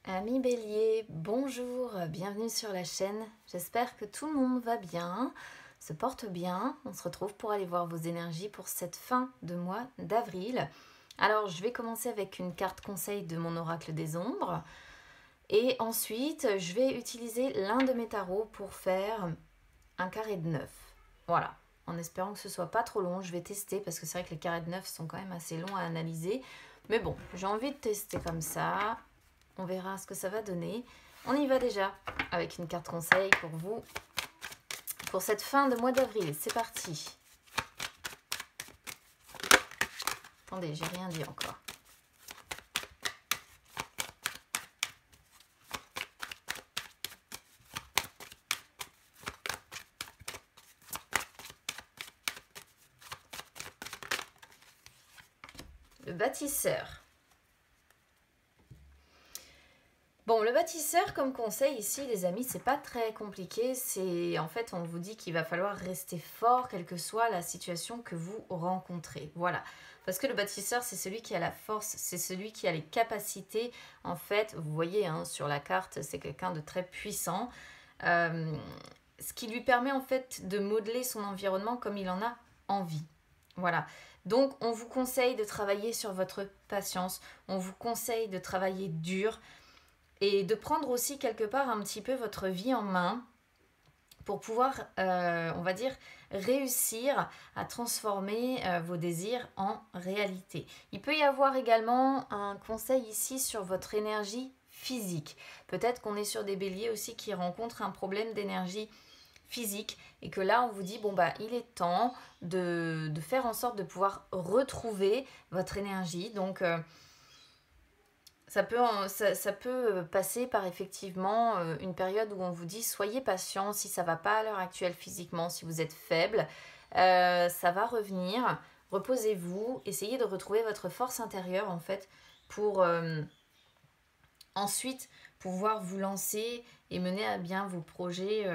Amis Bélier, bonjour, bienvenue sur la chaîne. J'espère que tout le monde va bien, se porte bien. On se retrouve pour aller voir vos énergies pour cette fin de mois d'avril. Alors, je vais commencer avec une carte conseil de mon oracle des ombres. Et ensuite, je vais utiliser l'un de mes tarots pour faire un carré de 9. Voilà, en espérant que ce soit pas trop long, je vais tester parce que c'est vrai que les carrés de 9 sont quand même assez longs à analyser. Mais bon, j'ai envie de tester comme ça. On verra ce que ça va donner. On y va déjà avec une carte conseil pour vous pour cette fin de mois d'avril. C'est parti. Attendez, j'ai rien dit encore. Le bâtisseur. Bon, le bâtisseur, comme conseil ici, les amis, c'est pas très compliqué. C'est en fait, on vous dit qu'il va falloir rester fort, quelle que soit la situation que vous rencontrez. Voilà. Parce que le bâtisseur, c'est celui qui a la force, c'est celui qui a les capacités. En fait, vous voyez hein, sur la carte, c'est quelqu'un de très puissant. Ce qui lui permet en fait de modeler son environnement comme il en a envie. Voilà. Donc, on vous conseille de travailler sur votre patience. On vous conseille de travailler dur. Et de prendre aussi quelque part un petit peu votre vie en main pour pouvoir, on va dire, réussir à transformer vos désirs en réalité. Il peut y avoir également un conseil ici sur votre énergie physique. Peut-être qu'on est sur des béliers aussi qui rencontrent un problème d'énergie physique et que là on vous dit bon bah il est temps de faire en sorte de pouvoir retrouver votre énergie. Donc ça peut passer par effectivement une période où on vous dit soyez patient si ça ne va pas à l'heure actuelle physiquement, si vous êtes faible, ça va revenir, reposez-vous, essayez de retrouver votre force intérieure en fait pour ensuite pouvoir vous lancer et mener à bien vos projets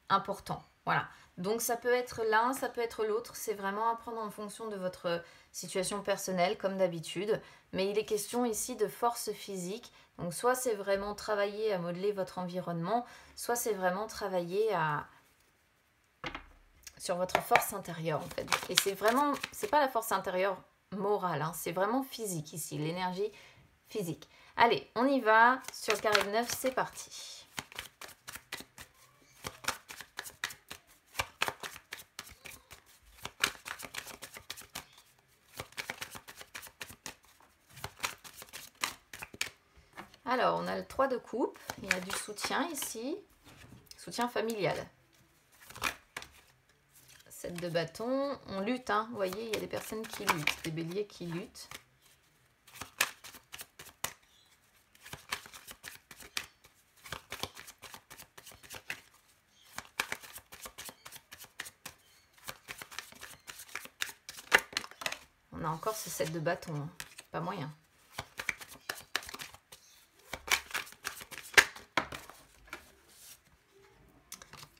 importants. Voilà. Donc ça peut être l'un, ça peut être l'autre, c'est vraiment à prendre en fonction de votre situation personnelle comme d'habitude, mais il est question ici de force physique, donc soit c'est vraiment travailler à modeler votre environnement, soit c'est vraiment travailler sur votre force intérieure en fait. Et c'est pas la force intérieure morale, hein, c'est vraiment physique ici, l'énergie physique. Allez, on y va, sur le carré de 9, c'est parti. Alors, on a le 3 de coupe, il y a du soutien ici, soutien familial. 7 de bâton, on lutte, hein. Vous voyez, il y a des personnes qui luttent, des béliers qui luttent. On a encore ce 7 de bâton, hein. Pas moyen.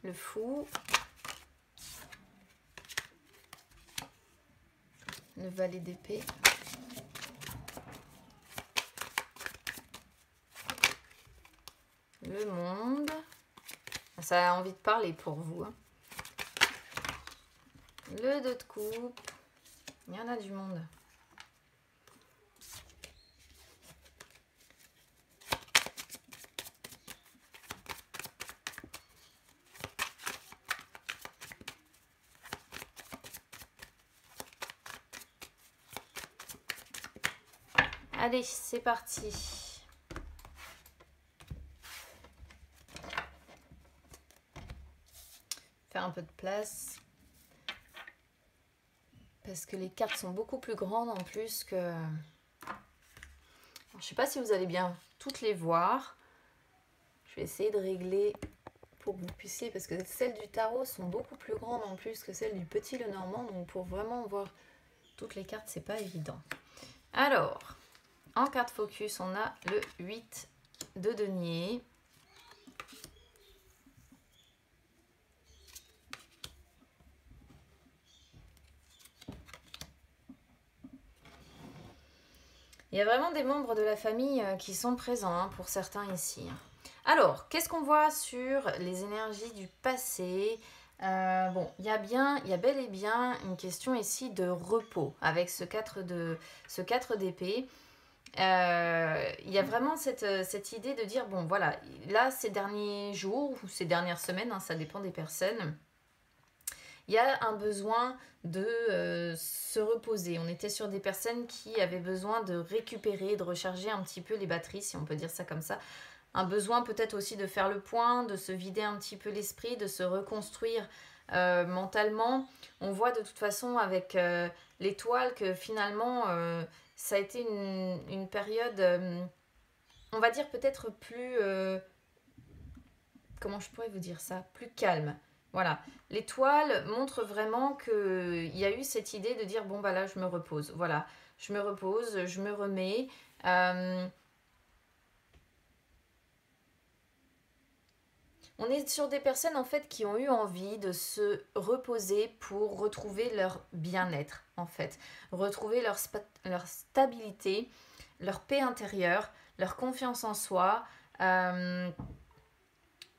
Le fou. Le valet d'épée. Le monde. Ça a envie de parler pour vous. Hein. Le 2 de coupe. Il y en a du monde. Allez, c'est parti. Faire un peu de place. Parce que les cartes sont beaucoup plus grandes en plus que... Alors, je ne sais pas si vous allez bien toutes les voir. Je vais essayer de régler pour que vous puissiez... Parce que celles du tarot sont beaucoup plus grandes en plus que celles du petit Lenormand. Donc pour vraiment voir toutes les cartes, c'est pas évident. Alors, en carte focus, on a le 8 de denier. Il y a vraiment des membres de la famille qui sont présents hein, pour certains ici. Alors, qu'est-ce qu'on voit sur les énergies du passé? Bon, il y a bel et bien une question ici de repos avec ce 4 d'épée. Il y a vraiment cette idée de dire, bon voilà, là ces derniers jours ou ces dernières semaines, hein, ça dépend des personnes, il y a un besoin de se reposer. On était sur des personnes qui avaient besoin de récupérer, de recharger un petit peu les batteries, si on peut dire ça comme ça. Un besoin peut-être aussi de faire le point, de se vider un petit peu l'esprit, de se reconstruire mentalement. On voit de toute façon avec l'étoile que finalement ça a été une période, on va dire peut-être plus, comment je pourrais vous dire ça, plus calme. Voilà, l'étoile montre vraiment qu'il y a eu cette idée de dire bon bah là je me repose, voilà, je me repose, je me remets. On est sur des personnes en fait qui ont eu envie de se reposer pour retrouver leur bien-être en fait, retrouver leur stabilité, leur paix intérieure, leur confiance en soi.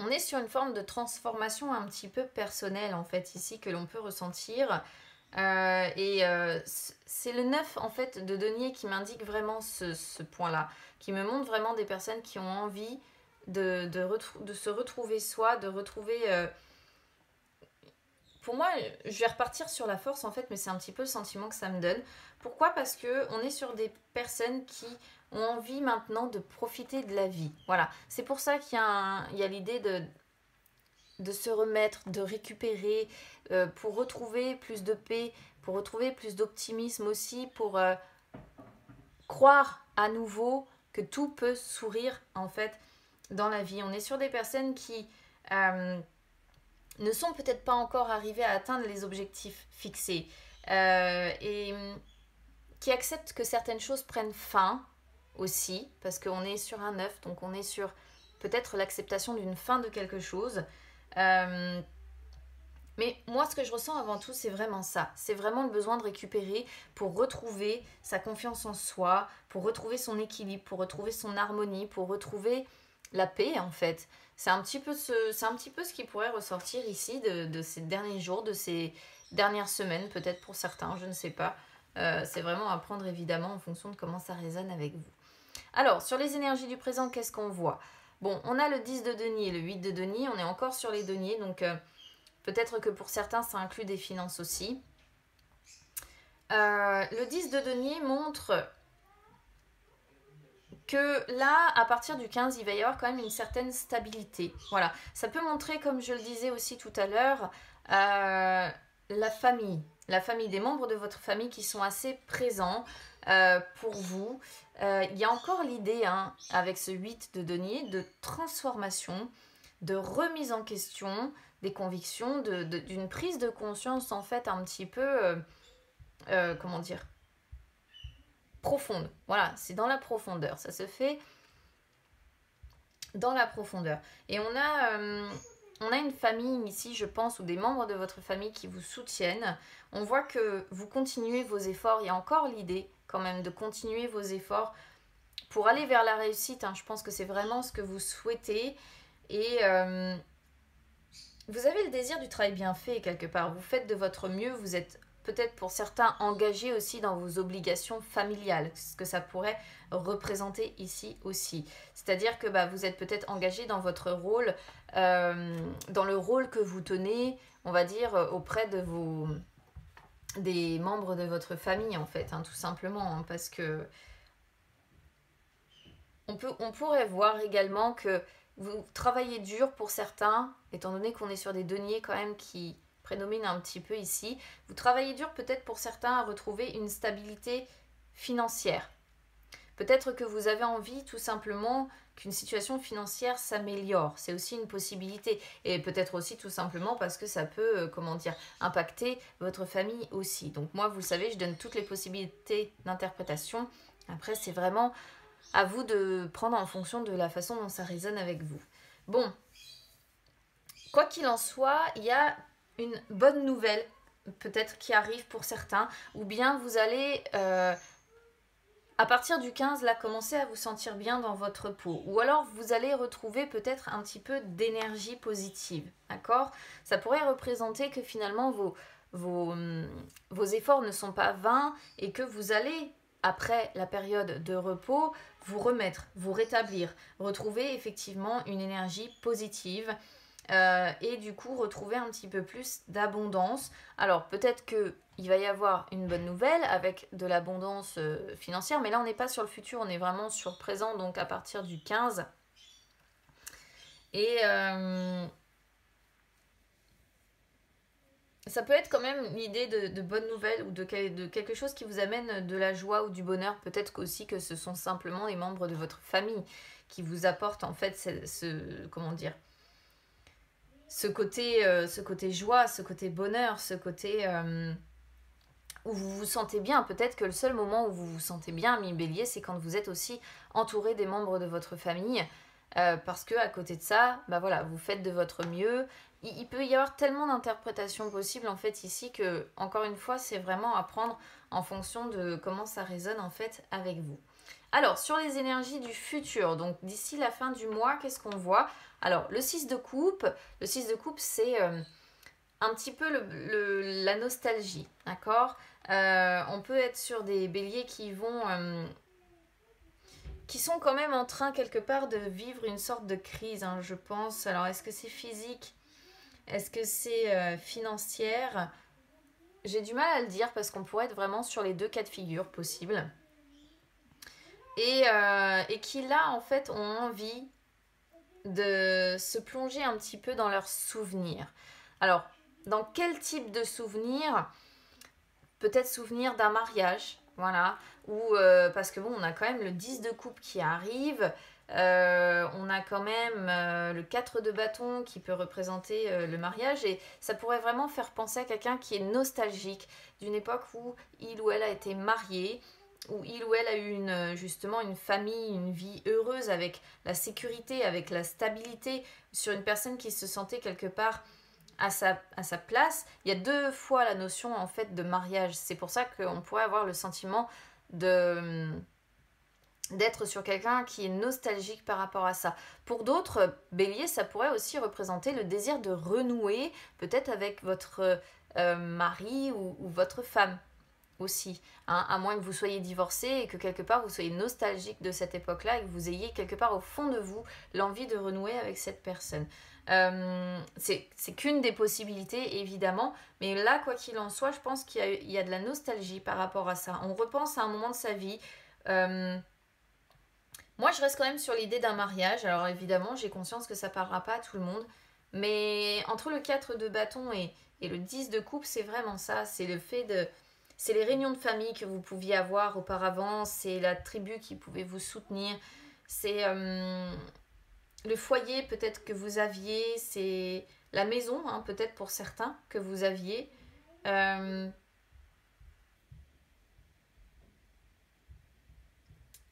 On est sur une forme de transformation un petit peu personnelle en fait ici que l'on peut ressentir. C'est le 9 en fait de denier qui m'indique vraiment ce point-là, qui me montre vraiment des personnes qui ont envie de se retrouver soi, de retrouver... Pour moi, je vais repartir sur la force en fait, mais c'est un petit peu le sentiment que ça me donne. Pourquoi? Parce que on est sur des personnes qui ont envie maintenant de profiter de la vie. Voilà, c'est pour ça qu'il y a l'idée de se remettre, de récupérer, pour retrouver plus de paix, pour retrouver plus d'optimisme aussi, pour croire à nouveau que tout peut sourire en fait dans la vie. On est sur des personnes qui ne sont peut-être pas encore arrivées à atteindre les objectifs fixés et qui acceptent que certaines choses prennent fin aussi, parce qu'on est sur un 9, donc on est sur peut-être l'acceptation d'une fin de quelque chose. Mais moi, ce que je ressens avant tout, c'est vraiment ça. C'est vraiment le besoin de récupérer pour retrouver sa confiance en soi, pour retrouver son équilibre, pour retrouver son harmonie, pour retrouver la paix, en fait. C'est un petit peu ce qui pourrait ressortir ici de ces derniers jours, de ces dernières semaines, peut-être pour certains, je ne sais pas. C'est vraiment à prendre évidemment en fonction de comment ça résonne avec vous. Alors, sur les énergies du présent, qu'est-ce qu'on voit? Bon, on a le 10 de denier, le 8 de denier, on est encore sur les deniers, donc peut-être que pour certains, ça inclut des finances aussi. Le 10 de denier montre que là, à partir du 15, il va y avoir quand même une certaine stabilité. Voilà, ça peut montrer, comme je le disais aussi tout à l'heure, la famille, des membres de votre famille qui sont assez présents pour vous. Il y a encore l'idée, hein, avec ce 8 de denier, de transformation, de remise en question des convictions, d'une prise de conscience en fait un petit peu, comment dire, profonde. Voilà, c'est dans la profondeur, ça se fait dans la profondeur. Et on a une famille ici, je pense, ou des membres de votre famille qui vous soutiennent. On voit que vous continuez vos efforts. Il y a encore l'idée quand même de continuer vos efforts pour aller vers la réussite. Hein. Je pense que c'est vraiment ce que vous souhaitez. Et vous avez le désir du travail bien fait quelque part. Vous faites de votre mieux. Vous êtes peut-être pour certains engagés aussi dans vos obligations familiales, ce que ça pourrait représenter ici aussi. C'est-à-dire que vous êtes peut-être engagé dans votre rôle, dans le rôle que vous tenez, on va dire, auprès de des membres de votre famille en fait, hein, tout simplement, hein, parce que on pourrait voir également que vous travaillez dur pour certains, étant donné qu'on est sur des deniers quand même qui prédomine un petit peu ici. Vous travaillez dur peut-être pour certains à retrouver une stabilité financière. Peut-être que vous avez envie tout simplement qu'une situation financière s'améliore. C'est aussi une possibilité. Et peut-être aussi tout simplement parce que ça peut, impacter votre famille aussi. Donc moi, vous le savez, je donne toutes les possibilités d'interprétation. Après, c'est vraiment à vous de prendre en fonction de la façon dont ça résonne avec vous. Bon, quoi qu'il en soit, il y a une bonne nouvelle peut-être qui arrive pour certains, ou bien vous allez À partir du 15, là, commencez à vous sentir bien dans votre peau. Ou alors, vous allez retrouver peut-être un petit peu d'énergie positive, d'accord? Ça pourrait représenter que finalement, vos efforts ne sont pas vains et que vous allez, après la période de repos, vous remettre, vous rétablir, retrouver effectivement une énergie positive et du coup retrouver un petit peu plus d'abondance. Alors peut-être qu'il va y avoir une bonne nouvelle avec de l'abondance financière, mais là on n'est pas sur le futur, on est vraiment sur le présent, donc à partir du 15. Et ça peut être quand même l'idée de bonnes nouvelles ou de quelque chose qui vous amène de la joie ou du bonheur. Peut-être aussi que ce sont simplement les membres de votre famille qui vous apportent en fait comment dire, ce côté joie, ce côté bonheur, ce côté où vous vous sentez bien. Peut-être que le seul moment où vous vous sentez bien, ami Bélier, c'est quand vous êtes aussi entouré des membres de votre famille. Parce que à côté de ça, bah voilà, vous faites de votre mieux. Il peut y avoir tellement d'interprétations possibles en fait ici que, encore une fois, c'est vraiment à prendre en fonction de comment ça résonne en fait avec vous. Alors, sur les énergies du futur, donc d'ici la fin du mois, qu'est-ce qu'on voit? Alors, le 6 de coupe, c'est un petit peu la nostalgie, d'accord? On peut être sur des béliers qui sont quand même en train quelque part de vivre une sorte de crise, hein, je pense. Alors, est-ce que c'est physique? Est-ce que c'est financière? J'ai du mal à le dire parce qu'on pourrait être vraiment sur les deux cas de figure possibles. Et qui là, en fait, ont envie de se plonger un petit peu dans leurs souvenirs. Alors, dans quel type de souvenir? Peut-être souvenir d'un mariage, voilà, ou parce que bon, on a quand même le 10 de coupe qui arrive, on a quand même le 4 de bâton qui peut représenter le mariage, et ça pourrait vraiment faire penser à quelqu'un qui est nostalgique d'une époque où il ou elle a été marié, où il ou elle a eu justement une famille, une vie heureuse avec la sécurité, avec la stabilité, sur une personne qui se sentait quelque part à sa place. Il y a deux fois la notion en fait de mariage. C'est pour ça qu'on pourrait avoir le sentiment d'être sur quelqu'un qui est nostalgique par rapport à ça. Pour d'autres, bélier, ça pourrait aussi représenter le désir de renouer, peut-être avec votre mari ou votre femme aussi, hein, à moins que vous soyez divorcé et que quelque part vous soyez nostalgique de cette époque-là et que vous ayez quelque part au fond de vous l'envie de renouer avec cette personne. C'est qu'une des possibilités évidemment, mais là quoi qu'il en soit, je pense qu'il y a de la nostalgie par rapport à ça. On repense à un moment de sa vie. Moi je reste quand même sur l'idée d'un mariage, alors évidemment j'ai conscience que ça parlera pas à tout le monde, mais entre le 4 de bâton et le 10 de coupe, c'est vraiment ça, c'est le fait de... C'est les réunions de famille que vous pouviez avoir auparavant, c'est la tribu qui pouvait vous soutenir, c'est le foyer peut-être que vous aviez, c'est la maison hein, peut-être pour certains que vous aviez. Euh,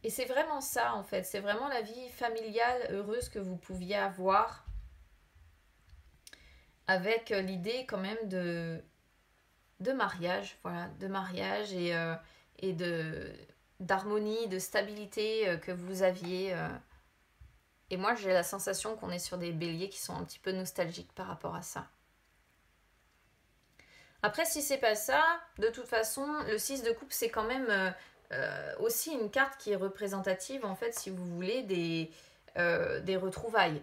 et c'est vraiment ça en fait, c'est vraiment la vie familiale heureuse que vous pouviez avoir avec l'idée quand même de mariage, voilà, de mariage et d'harmonie, de stabilité que vous aviez. Et moi, j'ai la sensation qu'on est sur des béliers qui sont un petit peu nostalgiques par rapport à ça. Après, si c'est pas ça, de toute façon, le 6 de coupe, c'est quand même aussi une carte qui est représentative, en fait, si vous voulez, des retrouvailles.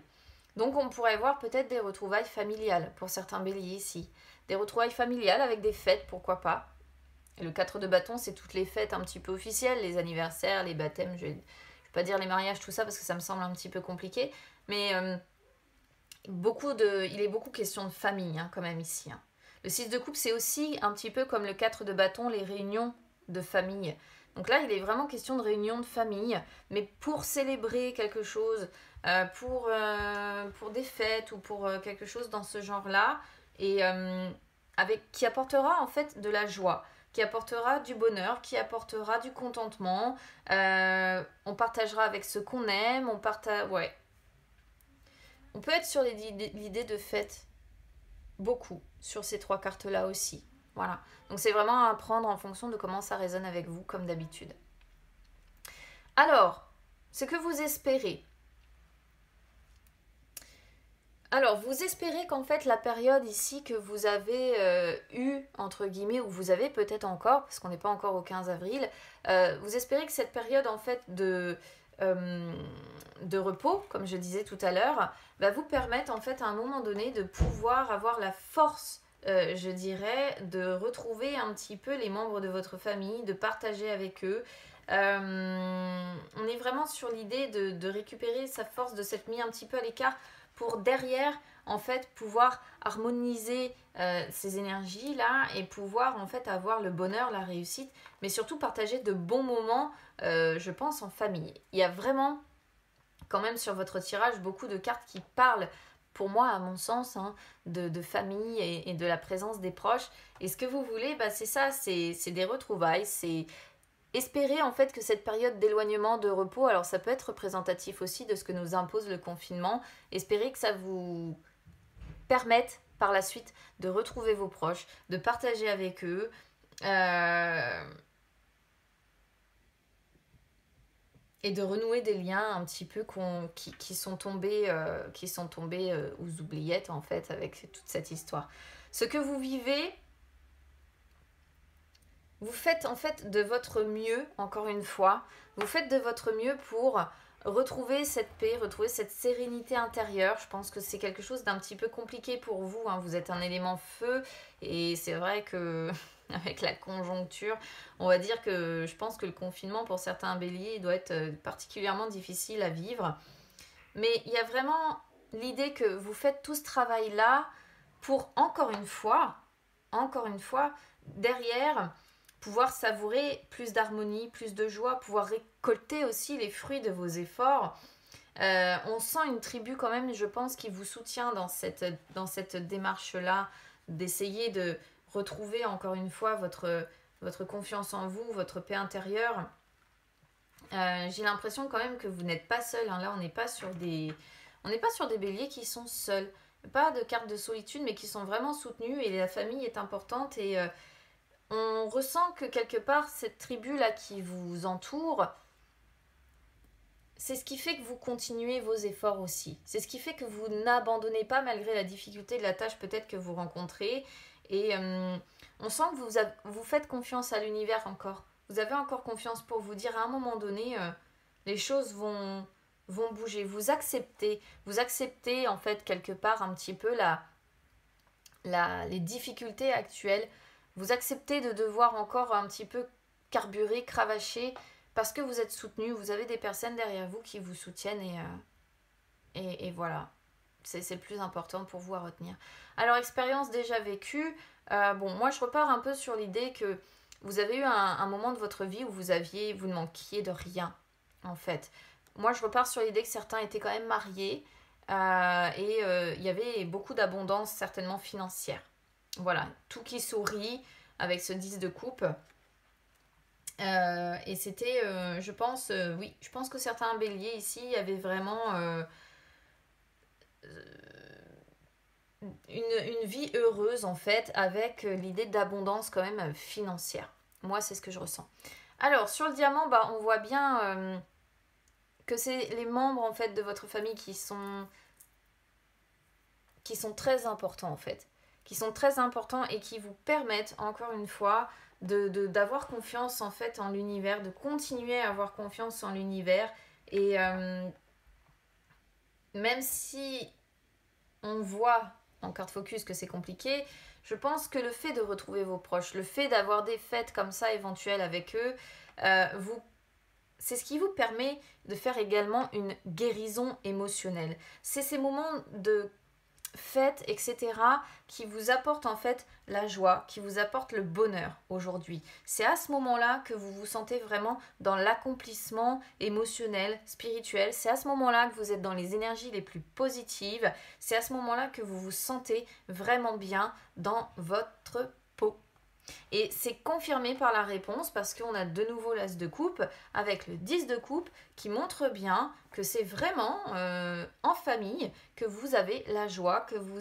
Donc, on pourrait voir peut-être des retrouvailles familiales pour certains béliers ici. Des retrouvailles familiales avec des fêtes, pourquoi pas. Et le 4 de bâton, c'est toutes les fêtes un petit peu officielles, les anniversaires, les baptêmes, je vais pas dire les mariages, tout ça, parce que ça me semble un petit peu compliqué. Mais il est beaucoup question de famille, hein, quand même, ici. Hein. Le 6 de coupe, c'est aussi un petit peu comme le 4 de bâton, les réunions de famille. Donc là, il est vraiment question de réunion de famille, mais pour célébrer quelque chose, pour des fêtes ou pour quelque chose dans ce genre-là, et qui apportera en fait de la joie, qui apportera du bonheur, qui apportera du contentement. On partagera avec ceux qu'on aime, ouais. On peut être sur l'idée de fête, beaucoup, sur ces trois cartes-là aussi. Voilà. Donc c'est vraiment à prendre en fonction de comment ça résonne avec vous, comme d'habitude. Alors, ce que vous espérez. Alors, vous espérez qu'en fait, la période ici que vous avez eue, entre guillemets, ou vous avez peut-être encore, parce qu'on n'est pas encore au 15 avril, vous espérez que cette période, en fait, de repos, comme je disais tout à l'heure, va vous permettre, en fait, à un moment donné, de pouvoir avoir la force, je dirais, de retrouver un petit peu les membres de votre famille, de partager avec eux. On est vraiment sur l'idée de récupérer sa force, de s'être mis un petit peu à l'écart pour derrière en fait pouvoir harmoniser ces énergies là et pouvoir en fait avoir le bonheur, la réussite, mais surtout partager de bons moments, je pense en famille. Il y a vraiment quand même sur votre tirage beaucoup de cartes qui parlent pour moi à mon sens hein, de famille et de la présence des proches, et ce que vous voulez bah, c'est ça, c'est des retrouvailles, c'est espérer en fait que cette période d'éloignement, de repos, alors ça peut être représentatif aussi de ce que nous impose le confinement, espérer que ça vous permette par la suite de retrouver vos proches, de partager avec eux, et de renouer des liens un petit peu qui sont tombés, aux oubliettes en fait avec toute cette histoire. Ce que vous vivez, vous faites en fait de votre mieux, encore une fois, vous faites de votre mieux pour retrouver cette paix, retrouver cette sérénité intérieure. Je pense que c'est quelque chose d'un petit peu compliqué pour vous, hein. Vous êtes un élément feu et c'est vrai que avec la conjoncture, on va dire que je pense que le confinement pour certains béliers doit être particulièrement difficile à vivre. Mais il y a vraiment l'idée que vous faites tout ce travail-là pour, encore une fois, derrière, pouvoir savourer plus d'harmonie, plus de joie, pouvoir récolter aussi les fruits de vos efforts. On sent une tribu quand même, je pense, qui vous soutient dans cette démarche-là, d'essayer de retrouver encore une fois votre confiance en vous, votre paix intérieure. J'ai l'impression quand même que vous n'êtes pas seul, hein. Là, on n'est pas sur des béliers qui sont seuls. Pas de carte de solitude, mais qui sont vraiment soutenus et la famille est importante et on ressent que quelque part cette tribu là qui vous entoure, c'est ce qui fait que vous continuez vos efforts aussi. C'est ce qui fait que vous n'abandonnez pas malgré la difficulté de la tâche peut-être que vous rencontrez. Et on sent que vous faites confiance à l'univers encore. Vous avez encore confiance pour vous dire à un moment donné, les choses vont bouger. Vous acceptez en fait quelque part un petit peu les difficultés actuelles. Vous acceptez de devoir encore un petit peu carburer, cravacher, parce que vous êtes soutenu, vous avez des personnes derrière vous qui vous soutiennent et voilà. C'est le plus important pour vous à retenir. Alors, expérience déjà vécue, moi je repars un peu sur l'idée que vous avez eu un moment de votre vie où vous ne manquiez de rien, en fait. Moi je repars sur l'idée que certains étaient quand même mariés et il y avait beaucoup d'abondance, certainement financière. Voilà, tout qui sourit avec ce 10 de coupe. Et c'était, je pense que certains béliers ici avaient vraiment une vie heureuse en fait, avec l'idée d'abondance quand même financière. Moi, c'est ce que je ressens. Alors, sur le diamant, on voit bien que c'est les membres en fait de votre famille qui sont très importants en fait, qui sont très importants et qui vous permettent encore une fois d'avoir confiance en fait en l'univers, de continuer à avoir confiance en l'univers et même si on voit en carte focus que c'est compliqué, je pense que le fait de retrouver vos proches, le fait d'avoir des fêtes comme ça éventuelles avec eux, c'est ce qui vous permet de faire également une guérison émotionnelle. C'est ces moments de fêtes, etc., qui vous apportent en fait la joie, qui vous apportent le bonheur aujourd'hui. C'est à ce moment-là que vous vous sentez vraiment dans l'accomplissement émotionnel, spirituel. C'est à ce moment-là que vous êtes dans les énergies les plus positives. C'est à ce moment-là que vous vous sentez vraiment bien dans votre peau. Et c'est confirmé par la réponse parce qu'on a de nouveau l'as de coupe avec le 10 de coupe qui montre bien que c'est vraiment en famille que vous avez la joie, que vous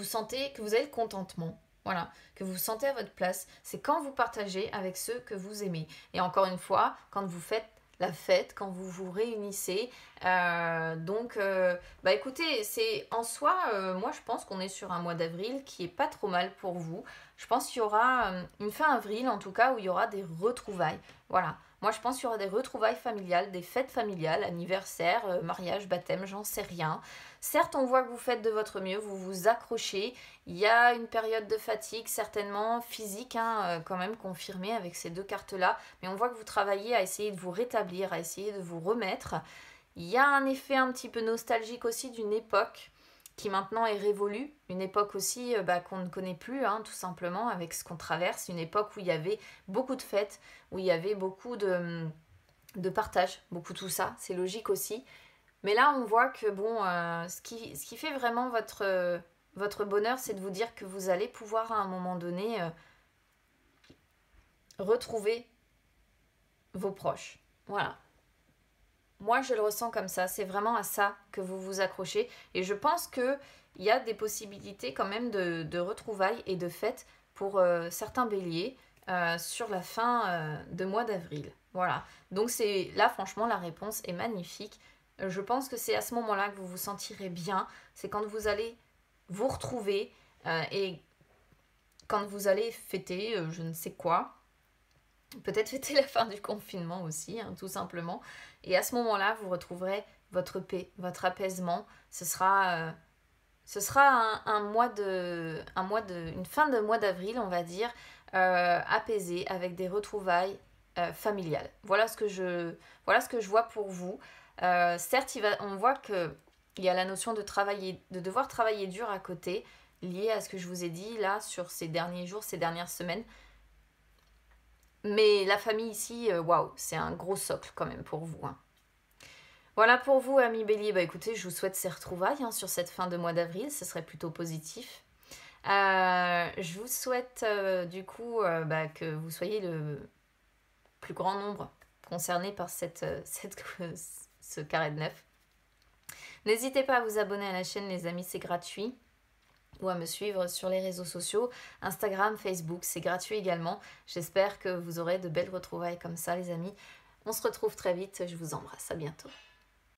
sentez, que vous avez le contentement. Voilà, que vous vous sentez à votre place, c'est quand vous partagez avec ceux que vous aimez. Et encore une fois, quand vous faites la fête, quand vous vous réunissez. Bah écoutez, c'est en soi, moi je pense qu'on est sur un mois d'avril qui est pas trop mal pour vous. Je pense qu'il y aura une fin avril en tout cas où il y aura des retrouvailles. Voilà. Moi, je pense qu'il y aura des retrouvailles familiales, des fêtes familiales, anniversaire, mariage, baptême, j'en sais rien. Certes, on voit que vous faites de votre mieux, vous vous accrochez. Il y a une période de fatigue, certainement physique, hein, quand même confirmée avec ces deux cartes-là. Mais on voit que vous travaillez à essayer de vous rétablir, à essayer de vous remettre. Il y a un effet un petit peu nostalgique aussi d'une époque qui maintenant est révolue, une époque aussi qu'on ne connaît plus, hein, tout simplement, avec ce qu'on traverse, une époque où il y avait beaucoup de fêtes, où il y avait beaucoup de partage, beaucoup tout ça, c'est logique aussi. Mais là, on voit que bon, ce qui fait vraiment votre bonheur, c'est de vous dire que vous allez pouvoir à un moment donné retrouver vos proches. Voilà. Moi, je le ressens comme ça. C'est vraiment à ça que vous vous accrochez. Et je pense qu'il y a des possibilités quand même de retrouvailles et de fêtes pour certains béliers sur la fin de mois d'avril. Voilà. Donc c'est là, franchement, la réponse est magnifique. Je pense que c'est à ce moment-là que vous vous sentirez bien. C'est quand vous allez vous retrouver et quand vous allez fêter je ne sais quoi. Peut-être fêter la fin du confinement aussi, hein, tout simplement. Et à ce moment-là, vous retrouverez votre paix, votre apaisement. Ce sera une fin de mois d'avril, on va dire, apaisé, avec des retrouvailles familiales. Voilà ce que je vois pour vous. Certes, on voit qu'il y a la notion de devoir travailler dur à côté, lié à ce que je vous ai dit là sur ces derniers jours, ces dernières semaines. Mais la famille ici, waouh, c'est un gros socle quand même pour vous, hein. Voilà pour vous, amis Bélier. Bah écoutez, je vous souhaite ces retrouvailles hein, sur cette fin de mois d'avril, ce serait plutôt positif. Je vous souhaite du coup que vous soyez le plus grand nombre concerné par ce carré de 9. N'hésitez pas à vous abonner à la chaîne, les amis, c'est gratuit. Ou à me suivre sur les réseaux sociaux, Instagram, Facebook, c'est gratuit également. J'espère que vous aurez de belles retrouvailles comme ça, les amis. On se retrouve très vite, je vous embrasse, à bientôt.